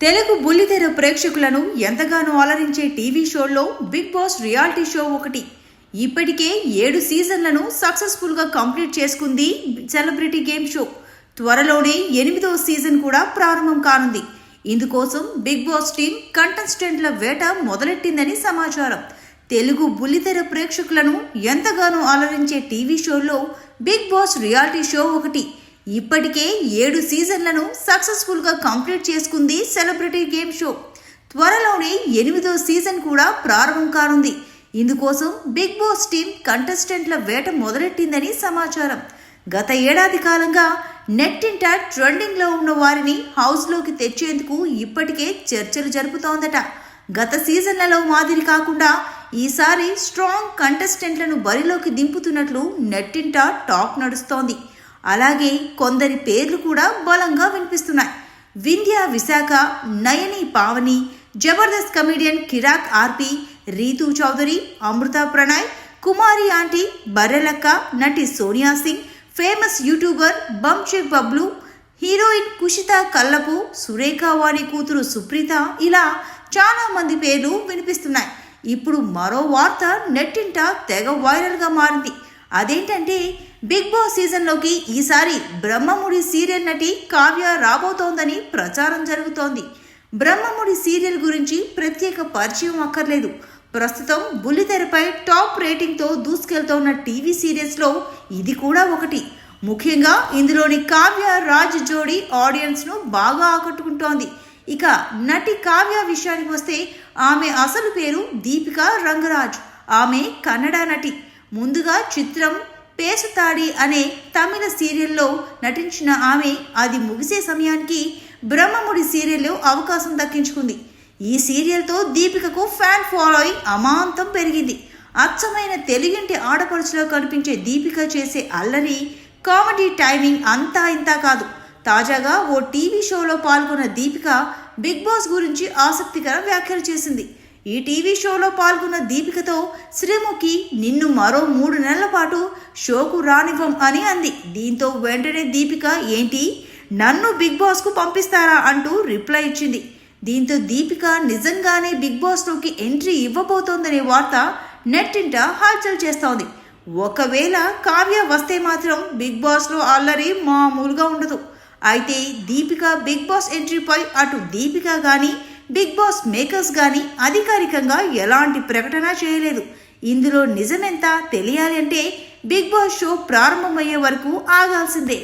తెలుగు బుల్లితెర ప్రేక్షకులను ఎంతగానో అలరించే టీవీ షోల్లో బిగ్ బాస్ రియాలిటీ షో ఒకటి. ఇప్పటికే 7 సీజన్లను సక్సెస్ఫుల్గా కంప్లీట్ చేసుకుంది సెలబ్రిటీ గేమ్ షో. త్వరలోనే 8వ సీజన్ కూడా ప్రారంభం కానుంది. ఇందుకోసం బిగ్ బాస్ టీం కంటెస్టెంట్ల వేట మొదలెట్టిందని సమాచారం. తెలుగు బుల్లితెర ప్రేక్షకులను ఎంతగానో అలరించే టీవీ షోల్లో బిగ్ బాస్ రియాలిటీ షో ఒకటి. ఇప్పటికే 7 సీజన్లను సక్సెస్ఫుల్గా కంప్లీట్ చేసుకుంది సెలబ్రిటీ గేమ్ షో. త్వరలోనే 8వ సీజన్ కూడా ప్రారంభం కానుంది. ఇందుకోసం బిగ్ బాస్ టీం కంటెస్టెంట్ల వేట మొదలెట్టిందని సమాచారం. గత ఏడాది కాలంగా నెట్టింట ట్రెండింగ్లో ఉన్న వారిని హౌస్లోకి తెచ్చేందుకు ఇప్పటికే చర్చలు జరుపుతోందట. గత సీజన్లలో మాదిరి కాకుండా ఈసారి స్ట్రాంగ్ కంటెస్టెంట్లను బరిలోకి దింపుతున్నట్లు నెట్టింట టాక్ నడుస్తోంది. అలాగే కొందరి పేర్లు కూడా బలంగా వినిపిస్తున్నాయి. Vindhya Visakha, Nayani Pavani, Jabardasth comedian Kiraak RP, Rithu Chowdary, Amrutha Pranay, Kumari aunty, Barrelakka, నటి Sonia Singh, famous youtuber Bunchek Bablu, heroine Kushitha Kallapu, Surekha Vani కూతురు సుప్రీత, ఇలా చాలా మంది పేర్లు వినిపిస్తున్నాయి. ఇప్పుడు మరో వార్త నెట్టింట తెగ వైరల్గా మారింది. అదేంటంటే బిగ్ బాస్ సీజన్లోకి ఈసారి బ్రహ్మముడి సీరియల్ నటి కావ్య రాబోతోందని ప్రచారం జరుగుతోంది. బ్రహ్మముడి సీరియల్ గురించి ప్రత్యేక పరిచయం అక్కర్లేదు. ప్రస్తుతం బుల్లితెరపై టాప్ రేటింగ్తో దూసుకెళ్తోన్న టీవీ సీరియల్స్లో ఇది కూడా ఒకటి. ముఖ్యంగా ఇందులోని కావ్య రాజ్ జోడీ ఆడియన్స్ను బాగా ఆకట్టుకుంటోంది. ఇక నటి కావ్య విషయానికి వస్తే ఆమె అసలు పేరు దీపికా రంగరాజ్. ఆమె కన్నడ నటి. ముందుగా చిత్రం పేసుతాడి అనే తమిళ సీరియల్లో నటించిన ఆమె అది ముగిసే సమయానికి బ్రహ్మముడి సీరియల్లో అవకాశం దక్కించుకుంది. ఈ సీరియల్తో దీపికకు ఫ్యాన్ ఫాలోయింగ్ అమాంతం పెరిగింది. అచ్చమైన తెలుగింటి ఆడపడుచులో కనిపించే దీపిక చేసే అల్లరి, కామెడీ టైమింగ్ అంతా ఇంతా కాదు. తాజాగా ఓ టీవీ షోలో పాల్గొన్న దీపిక బిగ్ బాస్ గురించి ఆసక్తికర వ్యాఖ్యలు చేసింది. ఈ టీవీ షోలో పాల్గొన్న దీపికతో శ్రీముఖి నిన్ను మరో 3 నెలల పాటు షోకు రానివ్వం అని అంది. దీంతో వెంటనే దీపిక ఏంటి నన్ను బిగ్ బాస్కు పంపిస్తారా అంటూ రిప్లై ఇచ్చింది. దీంతో దీపిక నిజంగానే బిగ్ బాస్లోకి ఎంట్రీ ఇవ్వబోతోందనే వార్త నెట్టింట హల్చల్ చేస్తోంది. ఒకవేళ కావ్య వస్తే మాత్రం బిగ్ బాస్లో అల్లరి మామూలుగా ఉండదు. అయితే దీపిక బిగ్ బాస్ ఎంట్రీపై అటు దీపిక కానీ బిగ్ బాస్ మేకర్స్ కానీ అధికారికంగా ఎలాంటి ప్రకటన చేయలేదు. ఇందులో నిజమెంత తెలియాలి అంటే బిగ్ బాస్ షో ప్రారంభమయ్యే వరకు ఆగాల్సిందే.